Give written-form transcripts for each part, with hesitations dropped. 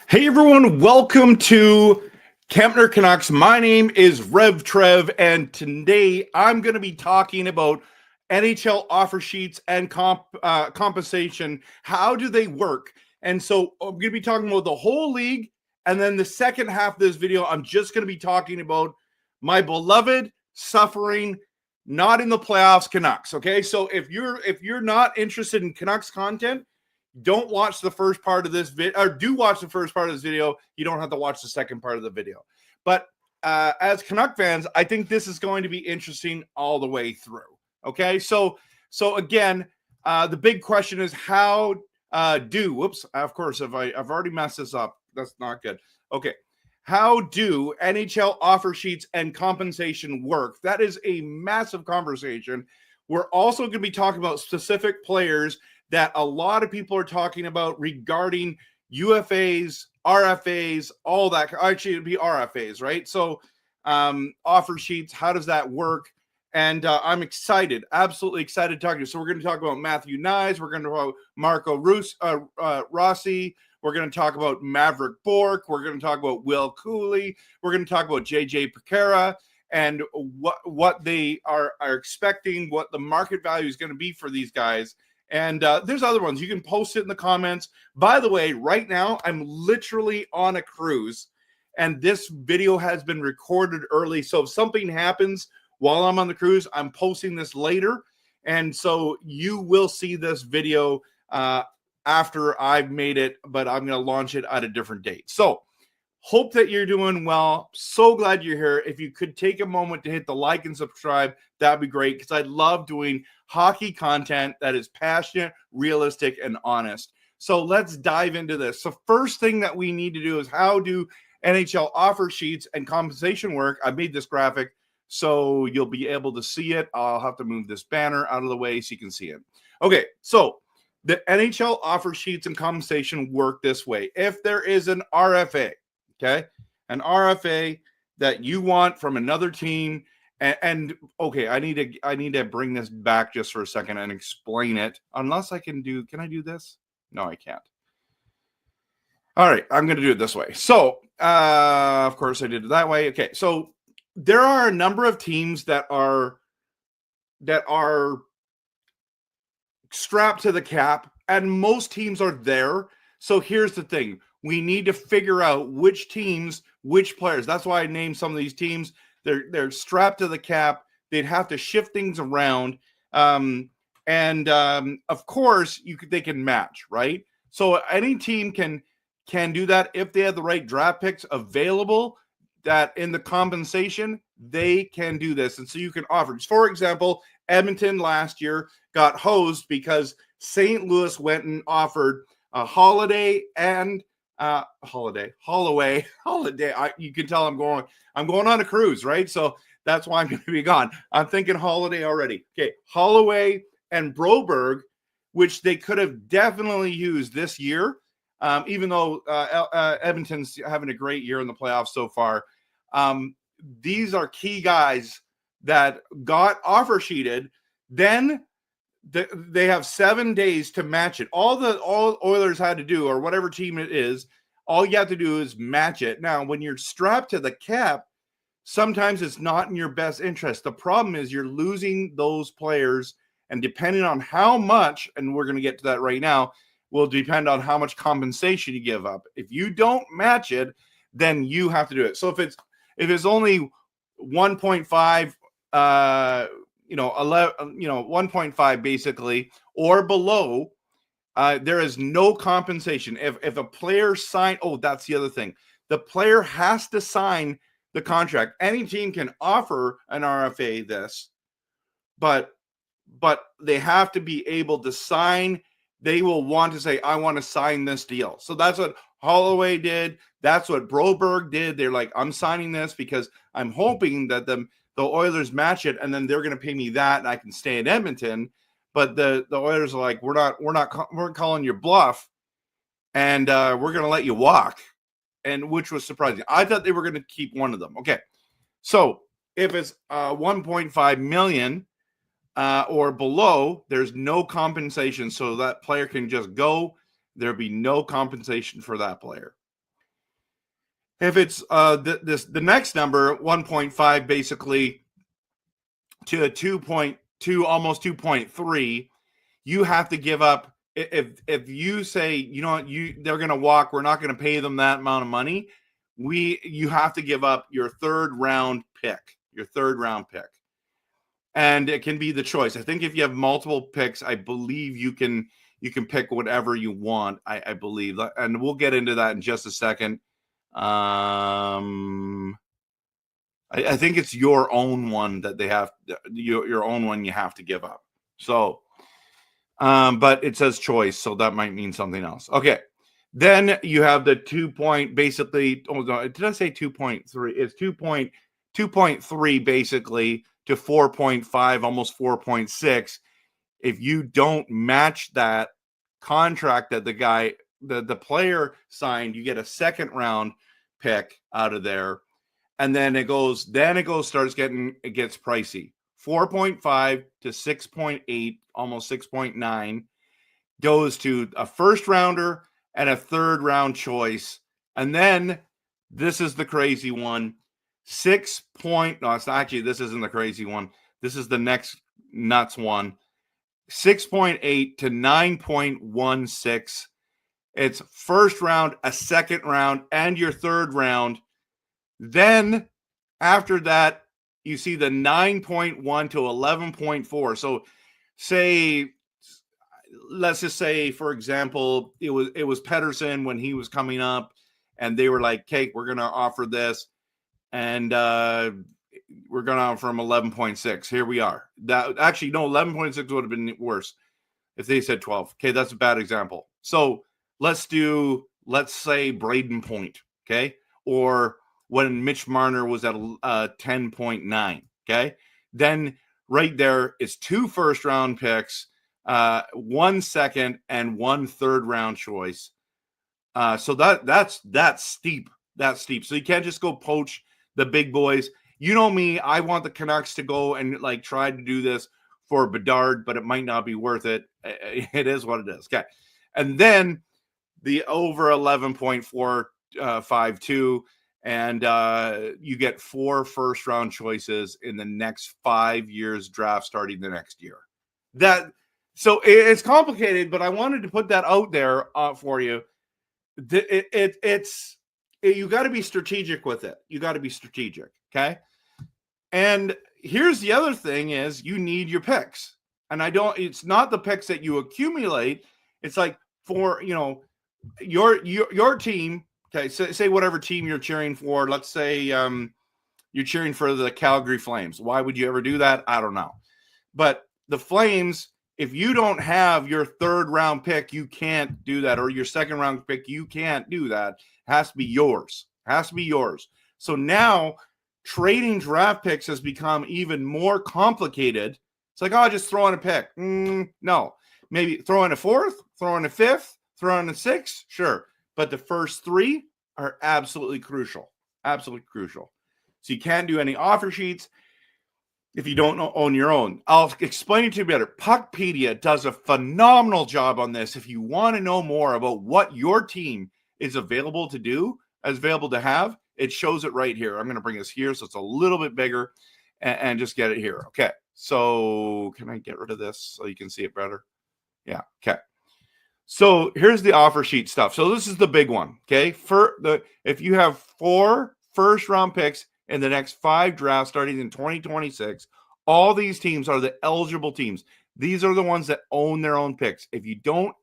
Hey everyone, welcome to Kempner Canucks. My name is RevTrev, and today I'm going to be talking about NHL offer sheets and compensation. How do they work? And so I'm going to be talking about the whole league, and then the second half of this video, I'm just going to be talking about my beloved, suffering, not in the playoffs Canucks. Okay, so if you're not interested in Canucks content, don't watch the first part of this video, or do watch the first part of this video. You don't have to watch the second part of the video. But as Canuck fans, I think this is going to be interesting all the way through. Okay, so again, the big question is how whoops, of course, I've already messed this up. That's not good. Okay, how do NHL offer sheets and compensation work? That is a massive conversation. We're also going to be talking about specific players that a lot of people are talking about regarding UFAs, RFAs, all that. Actually, it'd be RFAs, right? So offer sheets, how does that work? And I'm excited, absolutely excited to talk to you. So we're going to talk about Matthew Knies. We're going to talk about Marco Rossi. We're going to talk about Maverick Bourque. We're going to talk about Bourque Cuylle. We're going to talk about JJ Petekra and what they are expecting, what the market value is going to be for these guys. And there's other ones. You can post it in the comments. By the way, right now, I'm literally on a cruise, and this video has been recorded early. So if something happens while I'm on the cruise, I'm posting this later. And so you will see this video after I've made it, but I'm going to launch it at a different date. So hope that you're doing well. So glad you're here. If you could take a moment to hit the like and subscribe, that'd be great, because I love doing hockey content that is passionate, realistic, and honest. So let's dive into this. So first thing that we need to do is, how do NHL offer sheets and compensation work? I made this graphic so you'll be able to see it. I'll have to move this banner out of the way so you can see it. Okay, so the NHL offer sheets and compensation work this way. If there is an RFA, okay, an RFA that you want from another team, and okay, I need to bring this back just for a second and explain it. Unless I can I do this? No, I can't. All right, I'm going to do it this way. So, of course, I did it that way. Okay, so there are a number of teams that are strapped to the cap, and most teams are there. So here's the thing. We need to figure out which teams, which players. That's why I named some of these teams. They're strapped to the cap. They'd have to shift things around. Of course, they can match, right? So any team can do that if they have the right draft picks available, that in the compensation, they can do this. And so you can offer. For example, Edmonton last year got hosed because St. Louis went and offered a Holiday and Holloway. You can tell I'm going on a cruise, right? So that's why I'm going to be gone. I'm thinking Holiday already. Okay, Holloway and Broberg, which they could have definitely used this year, even though Edmonton's having a great year in the playoffs so far. These are key guys that got offer sheeted. Then they have 7 days to match it. All Oilers had to do, or whatever team it is, all you have to do is match it. Now, when you're strapped to the cap, sometimes it's not in your best interest. The problem is you're losing those players, and depending on how much, and we're going to get to that right now, will depend on how much compensation you give up. If you don't match it, then you have to do it. So if it's only 1.5, 1.5 basically, or below, there is no compensation. If a player that's the other thing. The player has to sign the contract. Any team can offer an RFA this, but they have to be able to sign. They will want to say, I want to sign this deal. So that's what Holloway did. That's what Broberg did. They're like, I'm signing this because I'm hoping that the Oilers match it, and then they're going to pay me that, and I can stay in Edmonton. But the Oilers are like, we're calling your bluff, and we're going to let you walk, and which was surprising. I thought they were going to keep one of them. Okay, so if it's 1.5 million or below, there's no compensation, so that player can just go. There'll be no compensation for that player. If it's the next number 1.5 basically to a 2.2, almost 2.3, you have to give up. If you say, you know what, they're going to walk, we're not going to pay them that amount of money, you have to give up your third round pick. And it can be the choice. I think if you have multiple picks, I believe you can pick whatever you want. I believe, and we'll get into that in just a second. I think it's your own one that they have, your own one you have to give up. So, but it says choice, so that might mean something else. Okay. Then you have the 2 point, basically. Oh, no, did I say 2.3? It's 2.3 basically to 4.5, almost 4.6. If you don't match that contract that the player signed, you get a second round pick out of there. And then it gets pricey. 4.5 to 6.8, almost 6.9 goes to a first rounder and a third round choice. And then this is the crazy one. This isn't the crazy one. This is the next nuts one. 6.8 to 9.16. It's first round, a second round, and your third round. Then after that, you see the 9.1 to 11.4. So let's just say, for example, it was Pettersson when he was coming up, and they were like, "Okay, we're going to offer this, and we're going to offer him 11.6." Here we are. That actually, no, 11.6 would have been worse if they said 12. Okay, that's a bad example. So let's say Braden Point, okay, or when Mitch Marner was at 10.9, okay, then right there is 2 first round picks, 1 second, and 1 third round choice. So that's steep. That's steep. So you can't just go poach the big boys. You know me, I want the Canucks to go and like try to do this for Bedard, but it might not be worth it. It is what it is. Okay. And then the over 11.452, and you get 4 first round choices in the next 5 years draft starting the next year. So it's complicated, but I wanted to put that out there for you. You got to be strategic with it. You got to be strategic. Okay. And here's the other thing is you need your picks. And it's not the picks that you accumulate. It's like for, your team. Okay. So say whatever team you're cheering for. Let's say you're cheering for the Calgary Flames. Why would you ever do that? I don't know. But the Flames, if you don't have your third round pick, you can't do that. Or your second round pick, you can't do that. It has to be yours. So now trading draft picks has become even more complicated. It's like, just throw in a pick. No. Maybe throw in a 4th, throw in a 5th, throw in a 6th. Sure. But the first 3 are absolutely crucial. Absolutely crucial. So you can't do any offer sheets if you don't own your own. I'll explain it to you better. Puckpedia does a phenomenal job on this. If you want to know more about what your team is available to have, it shows it right here. I'm going to bring this here so it's a little bit bigger and just get it here. Okay. So can I get rid of this so you can see it better? Yeah. Okay. So here's the offer sheet stuff. So this is the big one. Okay. If you have 4 first round picks in the next 5 drafts starting in 2026, all these teams are the eligible teams. These are the ones that own their own picks. If you don't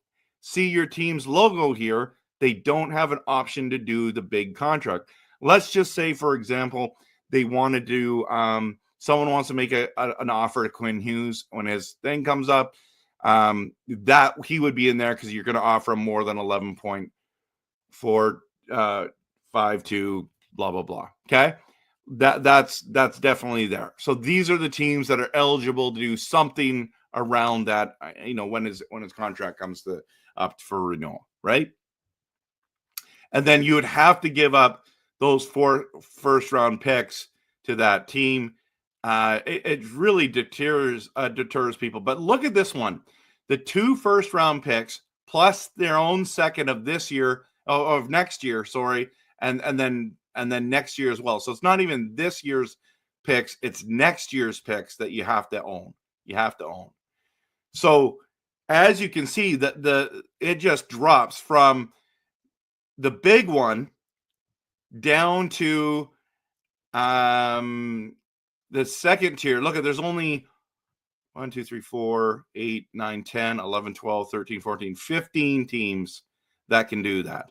see your team's logo here, they don't have an option to do the big contract. Let's just say, for example, they want to do someone wants to make an offer to Quinn Hughes when his thing comes up. That he would be in there because you're going to offer him more than 11.452, blah blah blah. Okay, that's definitely there. So these are the teams that are eligible to do something around that. When his contract comes up for renewal, right? And then you would have to give up those 4 first round picks to that team. It really deters people. But look at this one. The 2 first round picks plus their own second of this year, of next year, sorry. And then and then next year as well. So it's not even this year's picks, it's next year's picks that you have to own. You have to own. So as you can see, that it just drops from the big one down to the second tier. Look at, there's only 1, 2, 3, 4, 8, 9, 10, 11, 12, 13, 14, 15 teams that can do that.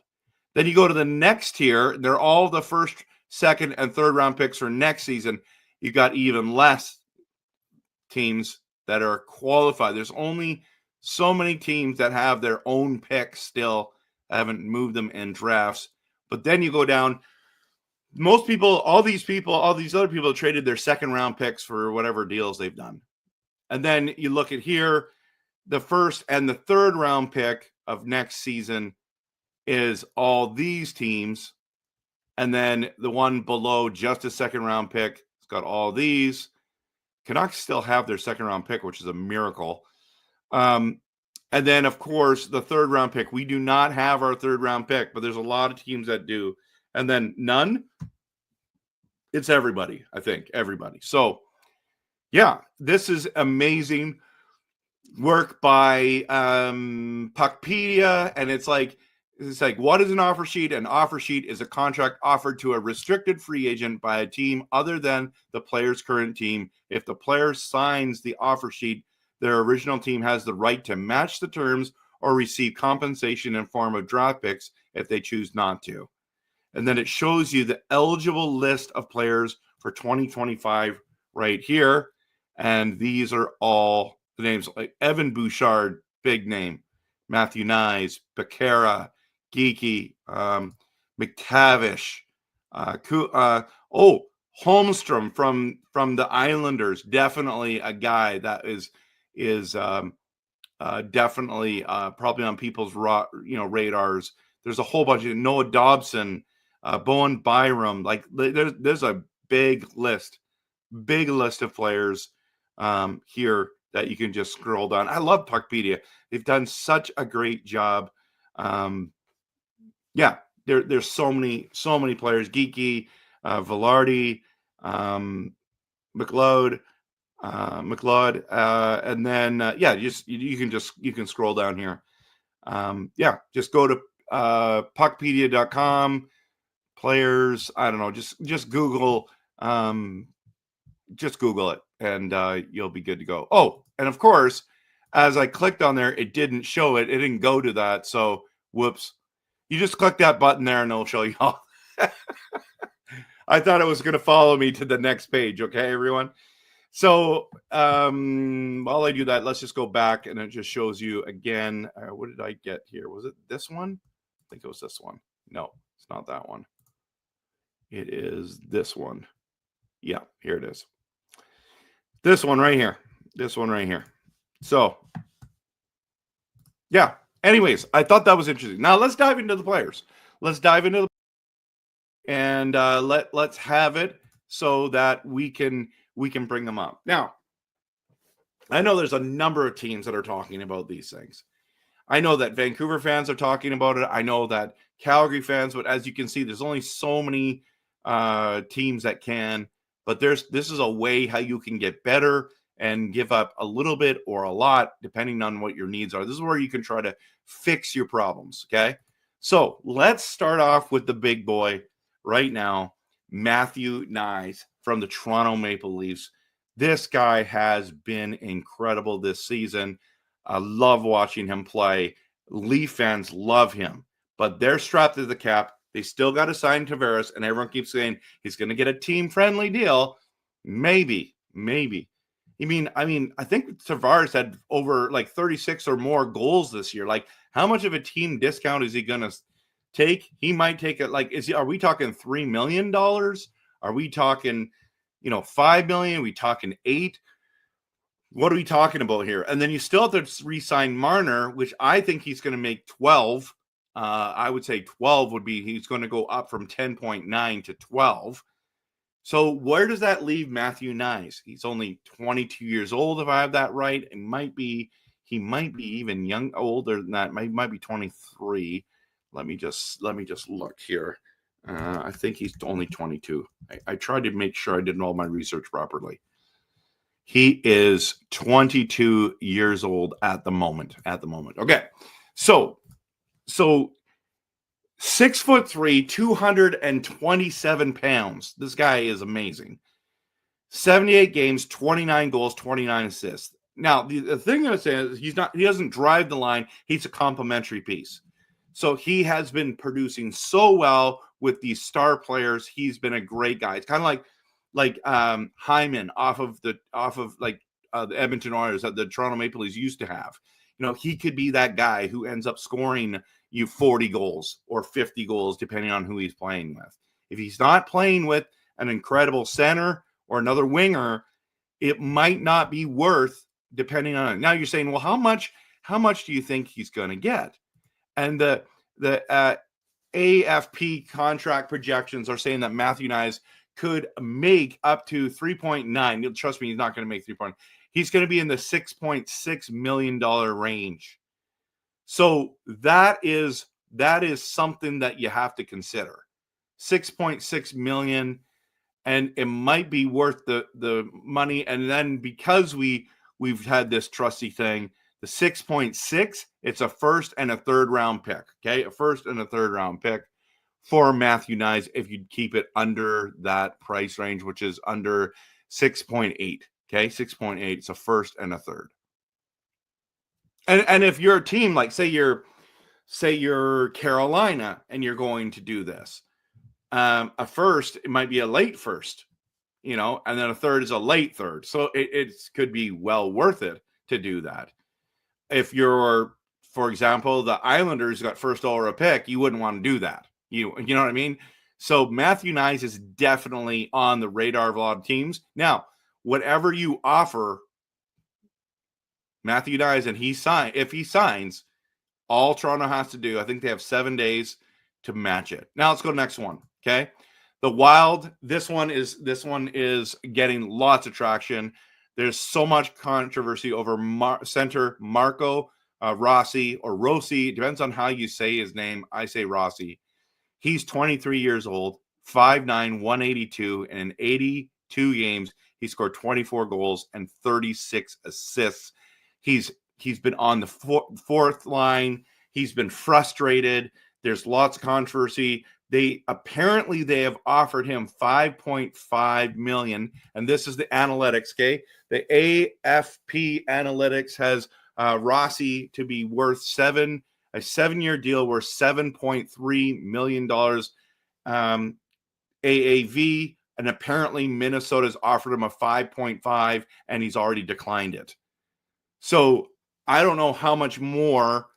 Then you go to the next tier. They're all the first, second, and third round picks for next season. You've got even less teams that are qualified. There's only so many teams that have their own picks still. I haven't moved them in drafts. But then you go down. Most people, all these other people traded their second round picks for whatever deals they've done. And then you look at here, the first and the third round pick of next season is all these teams. And then the one below, just a second round pick, it's got all these. Canucks still have their second round pick, which is a miracle. And then, of course, the third round pick. We do not have our third round pick, but there's a lot of teams that do. And then none. It's everybody, I think. Everybody. So, yeah, this is amazing work by Puckpedia. And it's like, what is an offer sheet? An offer sheet is a contract offered to a restricted free agent by a team other than the player's current team. If the player signs the offer sheet, their original team has the right to match the terms or receive compensation in form of draft picks if they choose not to. And then it shows you the eligible list of players for 2025 right here. And these are all the names, like Evan Bouchard, big name, Matthew Knies, Petekra, Geeky, McTavish, Holmstrom from the Islanders, definitely a guy that is definitely probably on people's radars. There's a whole bunch of Noah Dobson, Bowen Byram. Like there's a big list of players here that you can just scroll down. I love Puckpedia. They've done such a great job. There's so many players. Geeky, Velarde, McLeod, and then you can scroll down here. Just go to puckpedia.com, players. I don't know, just Google it, and you'll be good to go. Oh, and of course, as I clicked on there, it didn't show it. It didn't go to that. So whoops. You just click that button there and it'll show you all. I thought it was going to follow me to the next page. Okay, everyone. So while I do that, let's just go back and it just shows you again. What did I get here? Was it this one? I think it was this one. No, it's not that one. It is this one. Yeah, here it is. This one right here. So, yeah. Anyways, I thought that was interesting. Now let's dive into the players. And let's have it so that we can bring them up. Now, I know there's a number of teams that are talking about these things. I know that Vancouver fans are talking about it. I know that Calgary fans, but as you can see, there's only so many teams that can. But this is a way how you can get better and give up a little bit or a lot, depending on what your needs are. This is where you can try to fix your problems, okay? So let's start off with the big boy right now, Matthew Knies from the Toronto Maple Leafs. This guy has been incredible this season. I love watching him play. Leaf fans love him, but they're strapped to the cap. They still got to sign Tavares, and everyone keeps saying he's going to get a team-friendly deal. Maybe. I mean, I think Tavares had over like 36 or more goals this year. Like, how much of a team discount is he going to take? He might take it. Like, are we talking $3 million? Are we talking, $5 million? Are we talking $8 million? What are we talking about here? And then you still have to re-sign Marner, which I think he's going to make 12. I would say 12 would be, he's going to go up from 10.9 to 12. So where does that leave Matthew Knies? He's only 22 years old, if I have that right. He might be even older than that. Might be 23. Let me just look here. I think he's only 22. I tried to make sure I did all my research properly. He is 22 years old at the moment. Okay. So 6'3", 227 pounds. This guy is amazing. 78 games, 29 goals, 29 assists. Now, the thing I'm saying is he doesn't drive the line. He's a complementary piece. So he has been producing so well with these star players. He's been a great guy. It's kind of like Hyman off of the Edmonton Oilers that the Toronto Maple Leafs used to have. You know, he could be that guy who ends up scoring you 40 goals or 50 goals, depending on who he's playing with. If he's not playing with an incredible center or another winger, it might not be worth, depending on it. Now you're saying, well, how much do you think he's going to get? And the AFP contract projections are saying that Matthew Knies could make up to 3.9. Trust me, he's not going to make 3. He's going to be in the $6.6 million range. So that is something that you have to consider. 6.6 million, and it might be worth the money. And then because we've had this trusty thing, the 6.6, it's a first and a third round pick. Okay, a first and a third round pick for Matthew Knies if you keep it under that price range, which is under 6.8. Okay, 6.8. It's a first and a third. And if you're a team, like say you're Carolina and you're going to do this, a first, it might be a late first, you know, and then a third is a late third. So it could be well worth it to do that. If you're, for example, the Islanders got first over a pick, you wouldn't want to do that. You know what I mean? So Matthew Knies is definitely on the radar of a lot of teams. Now, whatever you offer Matthew Knies and if he signs, all Toronto has to do, I think they have 7 days to match it. Now let's go to the next one. Okay. The Wild, this one is getting lots of traction. There's so much controversy over center Marco Rossi or Rossi. Depends on how you say his name. I say Rossi. He's 23 years old, 5'9", 182, and in 82 games, he scored 24 goals and 36 assists. He's been on the fourth line. He's been frustrated. There's lots of controversy. They have offered him $5.5 million, and this is the analytics. Okay, the AFP analytics has Rossi to be worth a 7-year deal worth $7.3 million AAV, and apparently Minnesota's offered him a 5.5, and he's already declined it. So I don't know how much more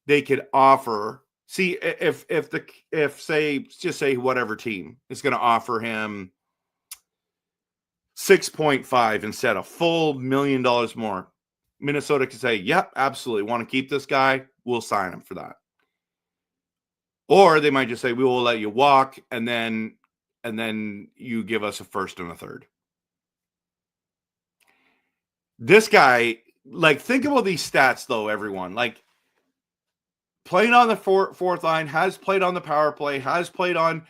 they could offer. See, if say whatever team is going to offer him 6.5 instead of full $1 million more, Minnesota could say, "Yep, absolutely, want to keep this guy? We'll sign him for that." Or they might just say, "We will let you walk, and then you give us a first and a third." This guy, like, think about these stats, though, everyone. Like, playing on the fourth line, has played on the power play, has played on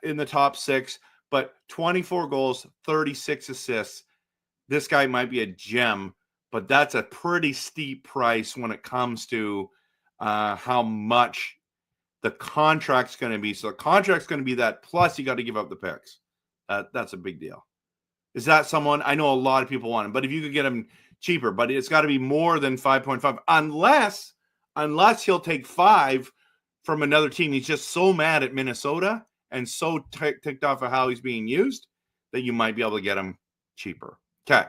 in the top six, but 24 goals, 36 assists. This guy might be a gem, but that's a pretty steep price when it comes to how much the contract's going to be. So the contract's going to be that, plus you got to give up the picks. That's a big deal. Is that someone? I know a lot of people want him, but if you could get him cheaper, but it's got to be more than 5.5, unless he'll take 5 from another team. He's just so mad at Minnesota and so ticked off of how he's being used that you might be able to get him cheaper. Okay.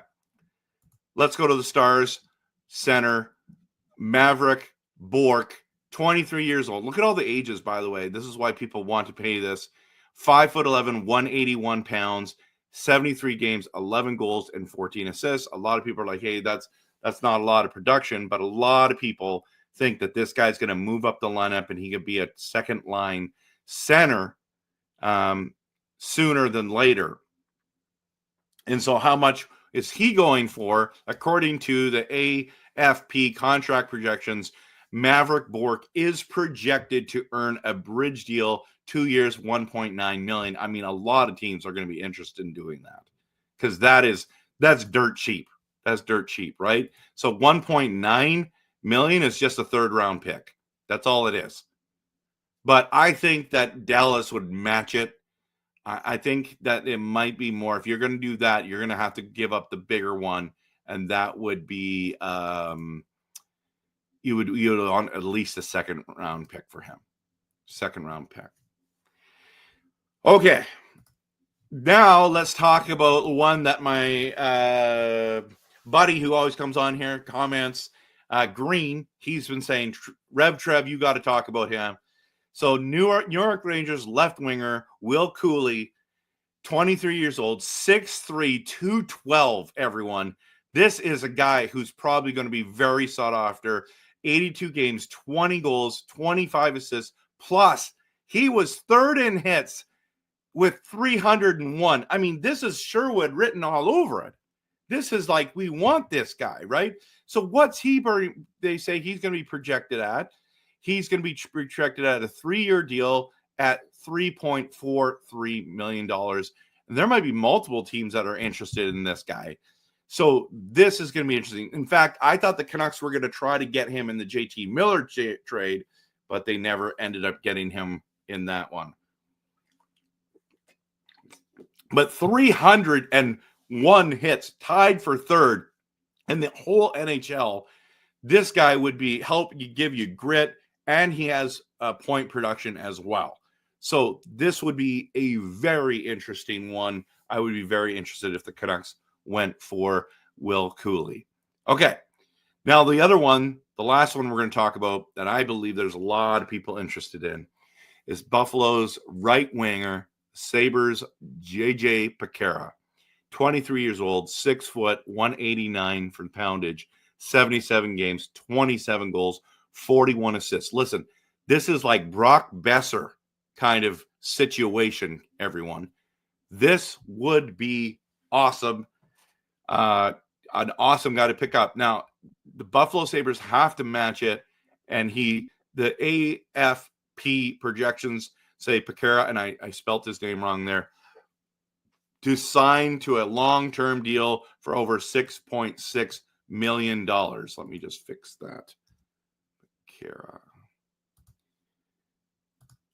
Let's go to the Stars. Center, Maverick Bourque, 23 years old. Look at all the ages, by the way. This is why people want to pay this. 5'11", 181 pounds, 73 games, 11 goals, and 14 assists. A lot of people are like, hey, that's not a lot of production, but a lot of people think that this guy's going to move up the lineup and he could be a second line center sooner than later. And so how much is he going for? According to the AFP contract projections, Maverick Bourque is projected to earn a bridge deal, 2 years, $1.9 million. I mean, a lot of teams are going to be interested in doing that because that's dirt cheap. That's dirt cheap, right? So $1.9 million is just a third round pick. That's all it is. But I think that Dallas would match it. I think that it might be more. If you're going to do that, you're going to have to give up the bigger one, and that would be you would want at least a second round pick for him. Second round pick. Okay. Now let's talk about one that my buddy who always comes on here comments, Green. He's been saying, RevTrev, you got to talk about him. So New York Rangers left winger Will Cuylle, 23 years old, 6'3", 212, everyone. This is a guy who's probably going to be very sought after. 82 games, 20 goals, 25 assists, plus he was third in hits with 301. I mean, this is Sherwood written all over it. This is like, we want this guy, right? So what's they say he's going to be projected at? He's going to be projected at a 3-year deal at $3.43 million. And there might be multiple teams that are interested in this guy. So this is going to be interesting. In fact, I thought the Canucks were going to try to get him in the JT Miller trade, but they never ended up getting him in that one. But 301 hits, tied for third in the whole NHL. This guy would give you grit, and he has a point production as well. So this would be a very interesting one. I would be very interested if the Canucks went for Will Cuylle. Okay. Now the other one, the last one we're going to talk about that I believe there's a lot of people interested in is Buffalo's right winger, Sabres JJ Petekra. 23 years old, 6 foot, 189 for poundage, 77 games, 27 goals, 41 assists. Listen, this is like Brock Besser kind of situation, everyone. This would be awesome. An awesome guy to pick up. Now, the Buffalo Sabres have to match it, and the AFP projections say Petekra, and I spelt his name wrong there, to sign to a long-term deal for over $6.6 million. Let me just fix that. Petekra.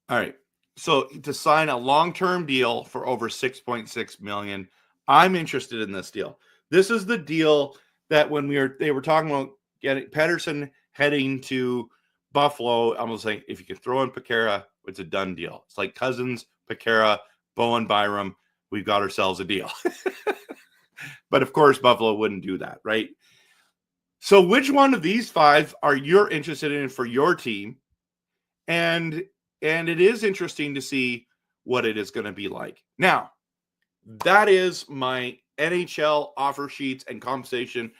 All right. So to sign a long-term deal for over $6.6 million, I'm interested in this deal. This is the deal that when they were talking about getting Pettersson heading to Buffalo, I was like, if you could throw in Petekra, it's a done deal. It's like Cousins, Petekra, Bowen, Byram. We've got ourselves a deal. But of course, Buffalo wouldn't do that, right? So which one of these 5 are you interested in for your team? And it is interesting to see what it is going to be like. Now, that is my NHL offer sheets and compensation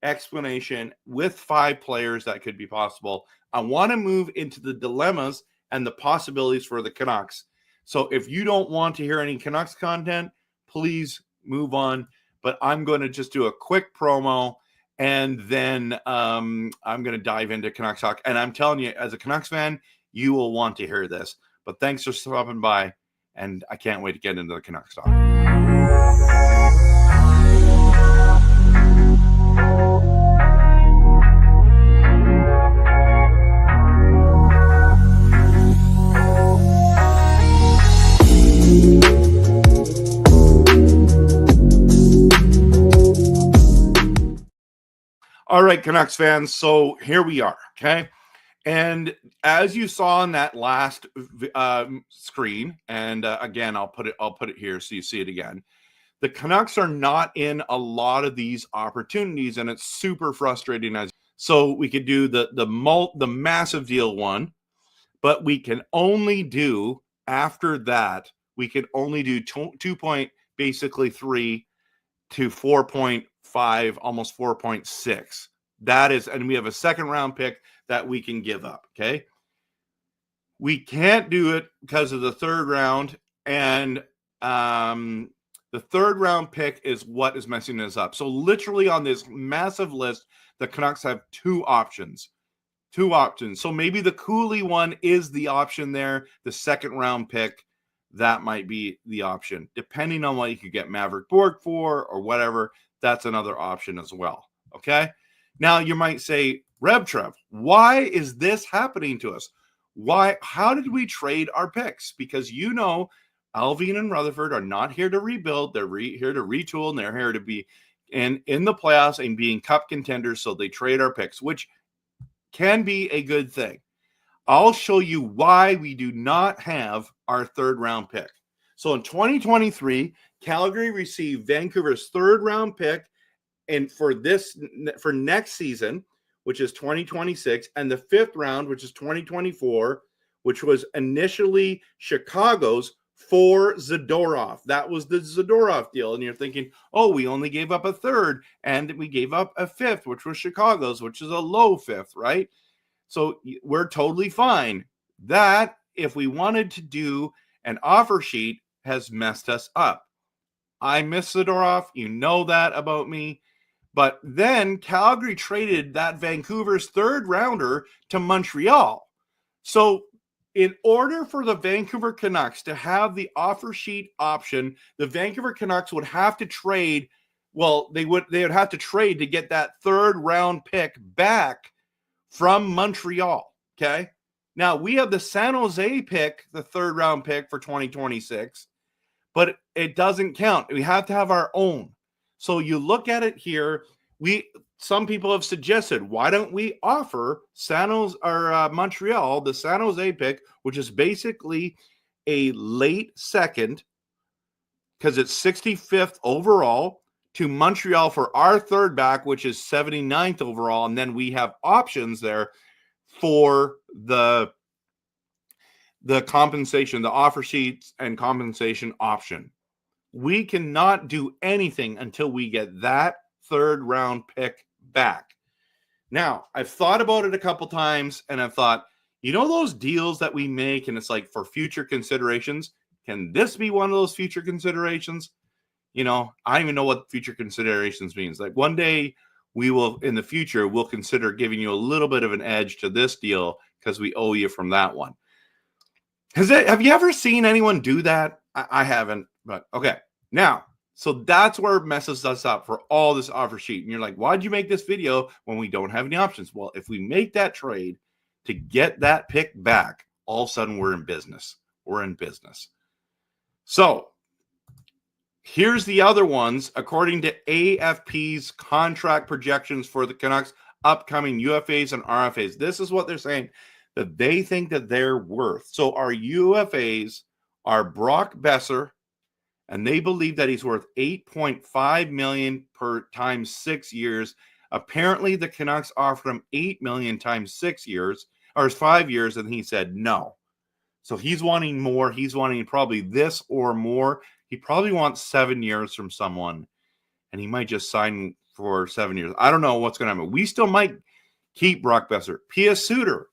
explanation with 5 players that could be possible. I want to move into the dilemmas and the possibilities for the Canucks. So if you don't want to hear any Canucks content, please move on. But I'm going to just do a quick promo, and then I'm going to dive into Canucks talk. And I'm telling you, as a Canucks fan, you will want to hear this. But thanks for stopping by, and I can't wait to get into the Canucks talk. All right, Canucks fans, so here we are, okay? And as you saw on that last screen, and again, I'll put it here so you see it again. The Canucks are not in a lot of these opportunities, and it's super frustrating. So we could do the massive deal one, but we can only do after that. We can only do 2.3 to 4.5, almost 4.6. That is, and we have a second round pick that we can give up. Okay. We can't do it because of the third round, and the third round pick is what is messing us up. So literally on this massive list, the Canucks have two options. So maybe the Cuylle one is the option there. The second round pick, that might be the option. Depending on what you could get Maverick Bourque for or whatever, that's another option as well. Okay? Now you might say, RevTrev, why is this happening to us? How did we trade our picks? Because Alvin and Rutherford are not here to rebuild. They're here to retool, and they're here to be in the playoffs and being cup contenders. So they trade our picks, which can be a good thing. I'll show you why we do not have our third round pick. So in 2023, Calgary received Vancouver's third round pick, and for next season, which is 2026, and the fifth round, which is 2024, which was initially Chicago's for Zadorov. That was the Zadorov deal. And you're thinking, oh, we only gave up a third and we gave up a fifth, which was Chicago's, which is a low fifth, right? So we're totally fine. That, if we wanted to do an offer sheet, has messed us up. I miss Zadorov. You know that about me. But then Calgary traded that Vancouver's third rounder to Montreal. So in order for the Vancouver Canucks to have the offer sheet option, the Vancouver Canucks would have to trade. Well, they would have to trade to get that third round pick back from Montreal. Okay. Now we have the San Jose pick, the third round pick for 2026, but it doesn't count. We have to have our own. So you look at it here. Some people have suggested, why don't we offer Montreal the San Jose pick, which is basically a late second, because it's 65th overall, to Montreal for our third back, which is 79th overall, and then we have options there for the compensation, the offer sheets and compensation option. We cannot do anything until we get that third round pick back. Now, I've thought about it a couple times, and I've thought, those deals that we make, and it's like for future considerations, can this be one of those future considerations? I don't even know what future considerations means. Like one day in the future, we'll consider giving you a little bit of an edge to this deal because we owe you from that one. Have you ever seen anyone do that? I haven't, but okay. Now, so that's where it messes us up for all this offer sheet. And you're like, why'd you make this video when we don't have any options? Well, if we make that trade to get that pick back, all of a sudden we're in business. We're in business. So here's the other ones. According to AFP's contract projections for the Canucks' upcoming UFAs and RFAs, this is what they're saying that they think that they're worth. So our UFAs are Brock Boeser, and they believe that he's worth $8.5 million per times 6 years. Apparently, the Canucks offered him $8 million times 6 years, or 5 years, and he said no. So he's wanting more. He's wanting probably this or more. He probably wants 7 years from someone, and he might just sign for 7 years. I don't know what's going to happen. We still might keep Brock Boeser. Pia Suter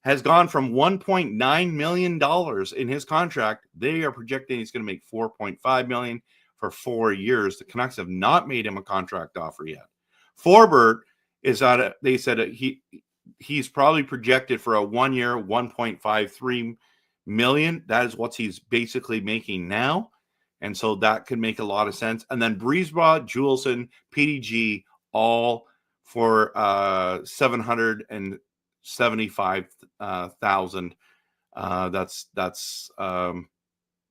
has gone from $1.9 million in his contract. They are projecting he's going to make $4.5 million for 4 years. The Canucks have not made him a contract offer yet. Forbert is they said he's probably projected for a 1 year, $1.53 million. That is what he's basically making now. And so that could make a lot of sense. And then Breezeball, Juleson, PDG, all for $775,000.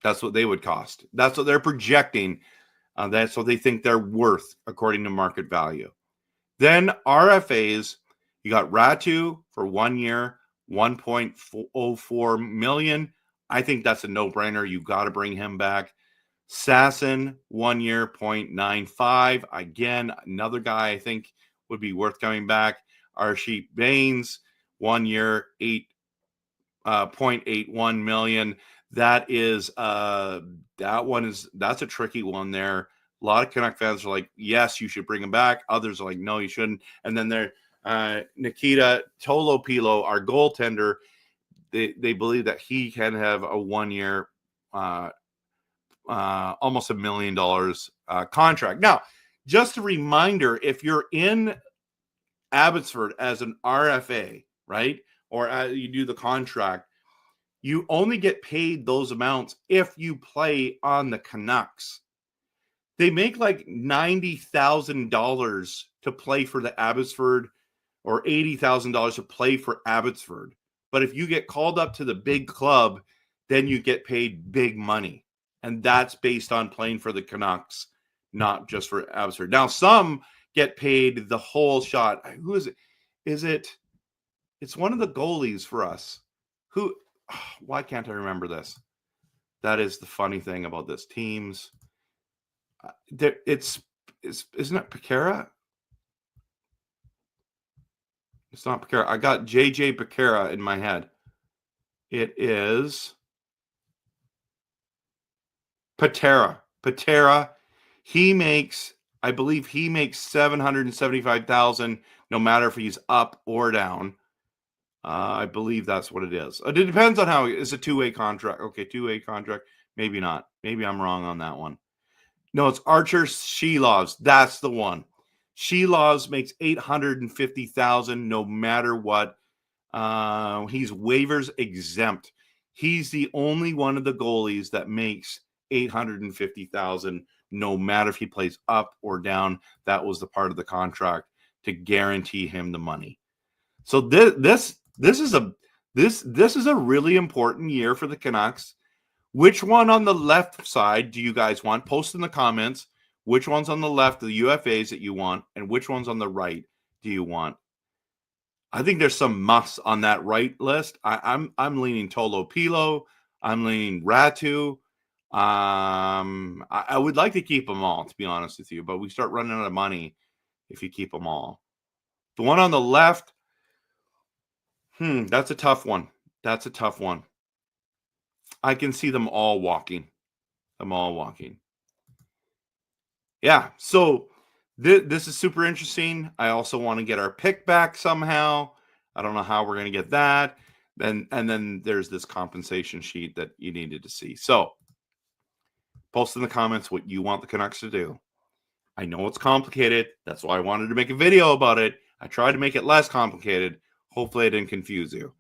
That's what they would cost. That's what they're projecting. That's what they think they're worth according to market value. Then RFAs, you got Ratu for 1 year, $1.04 million. I think that's a no-brainer. You got to bring him back. Sasson, 1 year, $0.95. Again, another guy I think would be worth coming back. Archie Baines, 1 year, $0.81 million. That's a tricky one there. A lot of Canuck fans are like, yes, you should bring him back. Others are like, no, you shouldn't. And then there, Nikita Tolopilo, our goaltender, they believe that he can have a 1 year, almost $1 million contract. Now, just a reminder, if you're in Abbotsford as an RFA, right? Or you do the contract, you only get paid those amounts if you play on the Canucks. They make like $90,000 to play for the Abbotsford or $80,000 to play for Abbotsford. But if you get called up to the big club, then you get paid big money. And that's based on playing for the Canucks, not just for Abbotsford. Now, some get paid the whole shot. Who is it? It's one of the goalies for us. Why can't I remember this? That is the funny thing about this. Teams. Isn't it Petekra? It's not Petekra. I got JJ Petekra in my head. It is Petekra. I believe he makes $775,000 no matter if he's up or down. I believe that's what it is. It depends on how it's a two-way contract. Okay, two-way contract. Maybe not. Maybe I'm wrong on that one. No, it's Archer Sheelovs. That's the one. Sheelovs makes $850,000 no matter what. He's waivers exempt. He's the only one of the goalies that makes $850,000 no matter if he plays up or down. That was the part of the contract to guarantee him the money. So this is a really important year for the Canucks. Which one on the left side do you guys want? Post in the comments which one's on the left of the UFAs that you want and which one's on the right do you want. I think there's some musts on that right list. I'm leaning Tolo Pilo. I'm leaning Ratu. I would like to keep them all, to be honest with you, but we start running out of money if you keep them all. The one on the left, that's a tough one. That's a tough one. I can see them all walking. Yeah, so this is super interesting. I also want to get our pick back somehow. I don't know how we're going to get that. And then there's this compensation sheet that you needed to see. So post in the comments what you want the Canucks to do. I know it's complicated. That's why I wanted to make a video about it. I tried to make it less complicated. Hopefully I didn't confuse you.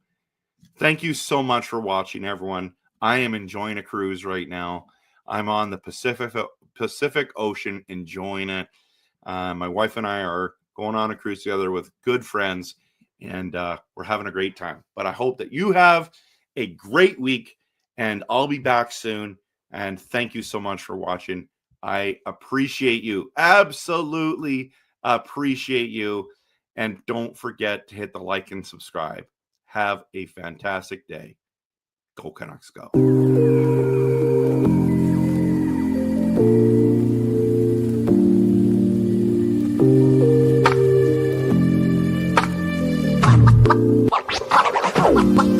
Thank you so much for watching, everyone. I am enjoying a cruise right now. I'm on the Pacific Ocean, enjoying it. My wife and I are going on a cruise together with good friends, and we're having a great time. But I hope that you have a great week, and I'll be back soon. And thank you so much for watching. I appreciate you. Absolutely appreciate you. And don't forget to hit the like and subscribe. Have a fantastic day. Go Canucks, go. What?